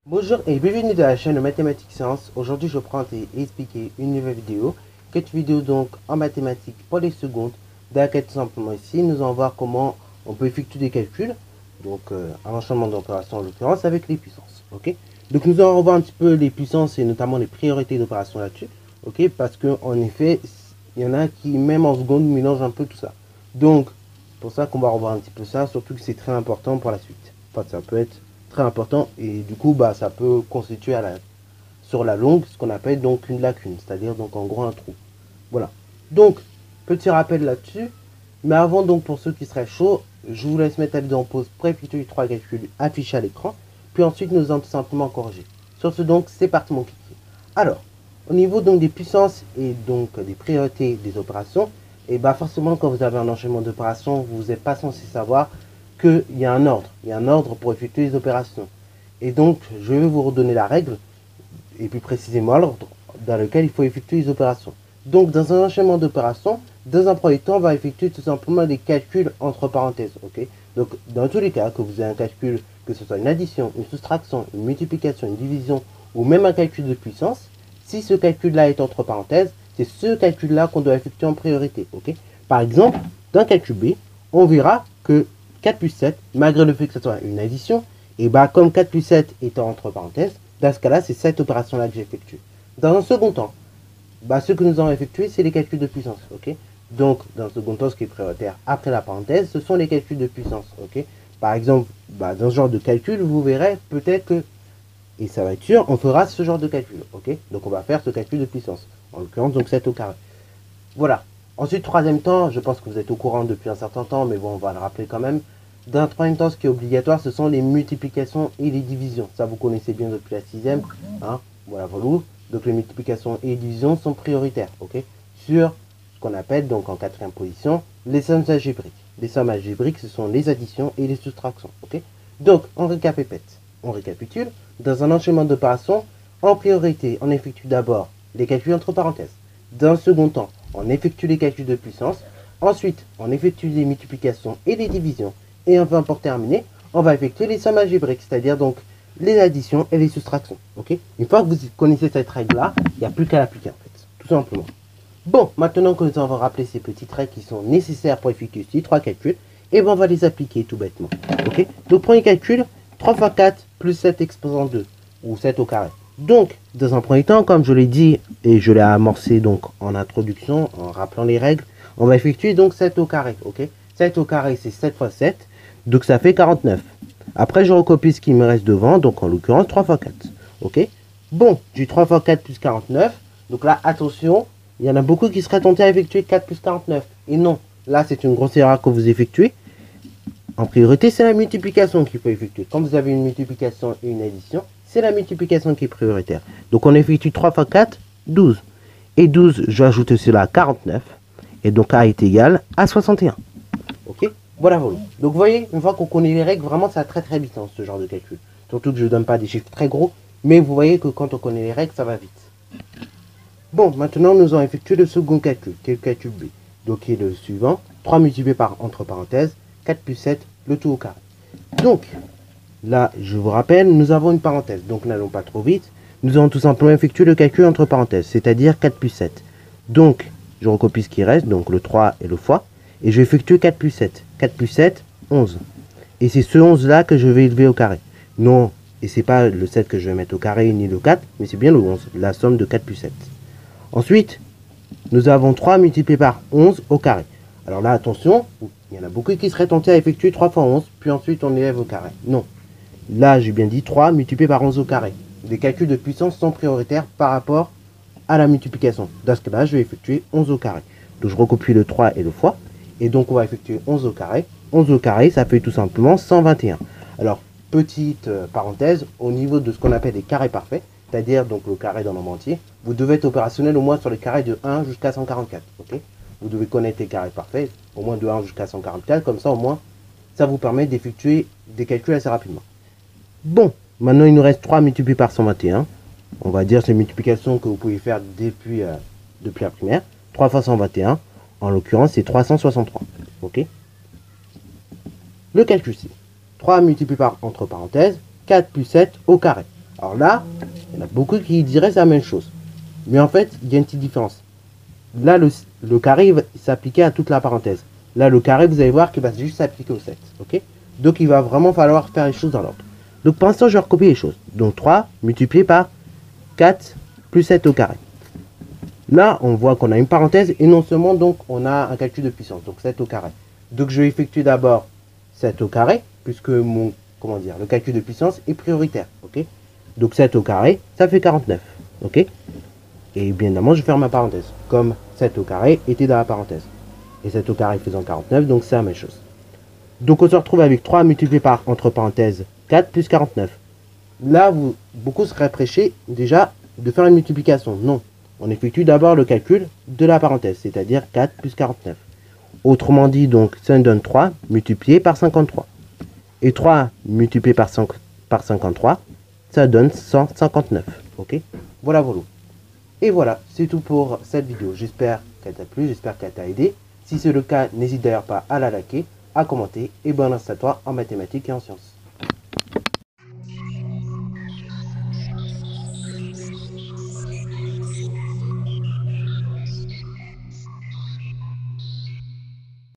Bonjour et bienvenue dans la chaîne de Mathématiques Sciences. Aujourd'hui, je prends et expliquer une nouvelle vidéo. Cette vidéo donc en mathématiques pour les secondes. Dans laquelle tout simplement ici, nous allons voir comment on peut effectuer des calculs. Donc un enchaînement d'opérations en l'occurrence avec les puissances. Ok. Donc nous allons revoir un petit peu les puissances et notamment les priorités d'opérations là-dessus. Ok. Parce que en effet, il y en a qui même en seconde mélangent un peu tout ça. Donc pour ça qu'on va revoir un petit peu ça, surtout que c'est très important pour la suite. Enfin, ça peut être très important et du coup ça peut constituer sur la longue ce qu'on appelle donc une lacune, c'est-à-dire donc en gros un trou. Voilà, donc petit rappel là-dessus, mais avant, donc pour ceux qui seraient chauds, je vous laisse mettre la vidéo en pause pour effectuer les 3 calculs affichés à l'écran, puis ensuite nous allons tout simplement corriger. Sur ce, donc c'est parti mon kiki. Alors au niveau donc des puissances et donc des priorités des opérations, et forcément quand vous avez un enchaînement d'opérations, vous n'êtes pas censé savoir qu'il y a un ordre. Il y a un ordre pour effectuer les opérations. Et donc, je vais vous redonner la règle, et plus précisément l'ordre dans lequel il faut effectuer les opérations. Donc, dans un enchaînement d'opérations, dans un premier temps, on va effectuer tout simplement des calculs entre parenthèses. Ok. Donc, dans tous les cas, que vous ayez un calcul, que ce soit une addition, une soustraction, une multiplication, une division, ou même un calcul de puissance, si ce calcul-là est entre parenthèses, c'est ce calcul-là qu'on doit effectuer en priorité. Ok. Par exemple, dans le calcul B, on verra que 4 plus 7, malgré le fait que ce soit une addition, et comme 4 plus 7 étant entre parenthèses, dans ce cas-là, c'est cette opération-là que j'effectue. Dans un second temps, ce que nous allons effectuer, c'est les calculs de puissance. Ok. Donc, dans un second temps, ce qui est prioritaire après la parenthèse, ce sont les calculs de puissance. Ok. Par exemple, dans ce genre de calcul, vous verrez peut-être que, et ça va être sûr, on fera ce genre de calcul. Ok. Donc, on va faire ce calcul de puissance. En l'occurrence, donc 7 au carré. Voilà. Ensuite, troisième temps, je pense que vous êtes au courant depuis un certain temps, mais bon, on va le rappeler quand même. Dans un troisième temps, ce qui est obligatoire, ce sont les multiplications et les divisions. Ça, vous connaissez bien depuis la 6e. Hein, voilà. Donc, les multiplications et les divisions sont prioritaires, ok, sur ce qu'on appelle, donc en quatrième position, les sommes algébriques. Les sommes algébriques, ce sont les additions et les soustractions, ok. Donc, on récapitule. Dans un enchaînement d'opérations, en priorité, on effectue d'abord les calculs entre parenthèses. Dans un second temps, on effectue les calculs de puissance. Ensuite, on effectue les multiplications et les divisions. Et enfin, pour terminer, on va effectuer les sommes algébriques, c'est-à-dire donc les additions et les soustractions. Ok. Une fois que vous connaissez cette règle-là, il n'y a plus qu'à l'appliquer en fait, tout simplement. Bon, maintenant que nous avons rappelé ces petites règles qui sont nécessaires pour effectuer ces 3 calculs, et on va les appliquer tout bêtement. Ok. Donc, premier calcul, 3 fois 4 plus 7 exposant 2, ou 7 au carré. Donc, dans un premier temps, comme je l'ai dit, et je l'ai amorcé donc en introduction, en rappelant les règles, on va effectuer donc 7 au carré, ok. 7 au carré, c'est 7 fois 7, donc ça fait 49. Après, je recopie ce qui me reste devant, donc en l'occurrence 3 fois 4, ok. Bon, j'ai 3 fois 4 plus 49, donc là, attention, il y en a beaucoup qui seraient tentés à effectuer 4 plus 49, et non, là, c'est une grosse erreur que vous effectuez. En priorité, c'est la multiplication qu'il faut effectuer. Quand vous avez une multiplication et une addition, c'est la multiplication qui est prioritaire. Donc, on effectue 3 fois 4, 12. Et 12, je ajoute cela 49. Et donc, A est égal à 61. Ok. Voilà. Donc, vous voyez, une fois qu'on connaît les règles, vraiment, ça va très très vite, hein, ce genre de calcul. Surtout que je ne donne pas des chiffres très gros. Mais vous voyez que quand on connaît les règles, ça va vite. Bon, maintenant, nous allons effectuer le second calcul, qui est le calcul B. Donc, qui est le suivant. 3 multiplié par, entre parenthèses, 4 plus 7, le tout au carré. Donc, là, je vous rappelle, nous avons une parenthèse. Donc, n'allons pas trop vite. Nous allons tout simplement effectuer le calcul entre parenthèses, c'est-à-dire 4 plus 7. Donc, je recopie ce qui reste, donc le 3 et le fois. Et je vais effectuer 4 plus 7. 4 plus 7, 11. Et c'est ce 11-là que je vais élever au carré. Non, et c'est pas le 7 que je vais mettre au carré, ni le 4, mais c'est bien le 11, la somme de 4 plus 7. Ensuite, nous avons 3 multiplié par 11 au carré. Alors là, attention, il y en a beaucoup qui seraient tentés à effectuer 3 fois 11, puis ensuite on élève au carré. Non. Là, j'ai bien dit 3 multiplié par 11 au carré. Les calculs de puissance sont prioritaires par rapport à la multiplication. Dans ce cas-là, je vais effectuer 11 au carré. Donc, je recopie le 3 et le fois. Et donc, on va effectuer 11 au carré. 11 au carré, ça fait tout simplement 121. Alors, petite parenthèse, au niveau de ce qu'on appelle les carrés parfaits, c'est-à-dire donc le carré d'un nombre entier, vous devez être opérationnel au moins sur les carrés de 1 jusqu'à 144. Ok. Vous devez connaître les carrés parfaits, au moins de 1 jusqu'à 144, comme ça au moins, ça vous permet d'effectuer des calculs assez rapidement. Bon, maintenant il nous reste 3 multiplié par 121. On va dire c'est une multiplication que vous pouvez faire depuis la primaire. 3 fois 121, en l'occurrence c'est 363. Ok. Le calcul C. 3 multiplié par, entre parenthèses, 4 plus 7 au carré. Alors là, il y en a beaucoup qui diraient c'est la même chose. Mais en fait, il y a une petite différence. Là, le carré va s'appliquer à toute la parenthèse. Là, le carré, vous allez voir qu'il va juste s'appliquer au 7. Ok? Donc, il va vraiment falloir faire les choses dans l'ordre. Donc, pour l'instant, je vais recopier les choses. Donc, 3 multiplié par 4 plus 7 au carré. Là, on voit qu'on a une parenthèse et non seulement, donc, on a un calcul de puissance. Donc, 7 au carré. Donc, je vais effectuer d'abord 7 au carré, puisque mon, comment dire, le calcul de puissance est prioritaire. Ok? Donc, 7 au carré, ça fait 49. Ok? Et bien évidemment, je ferme ma parenthèse, comme 7 au carré était dans la parenthèse. Et 7 au carré faisant 49, donc c'est la même chose. Donc on se retrouve avec 3 multiplié par, entre parenthèses, 4 plus 49. Là, beaucoup seraient prêchés déjà de faire une multiplication. Non, on effectue d'abord le calcul de la parenthèse, c'est-à-dire 4 plus 49. Autrement dit, donc, ça nous donne 3 multiplié par 53. Et 3 multiplié par 53, ça donne 159. Ok? Voilà. Et voilà, c'est tout pour cette vidéo. J'espère qu'elle t'a plu, j'espère qu'elle t'a aidé. Si c'est le cas, n'hésite d'ailleurs pas à la liker, à commenter et bonne reste à toi en mathématiques et en sciences.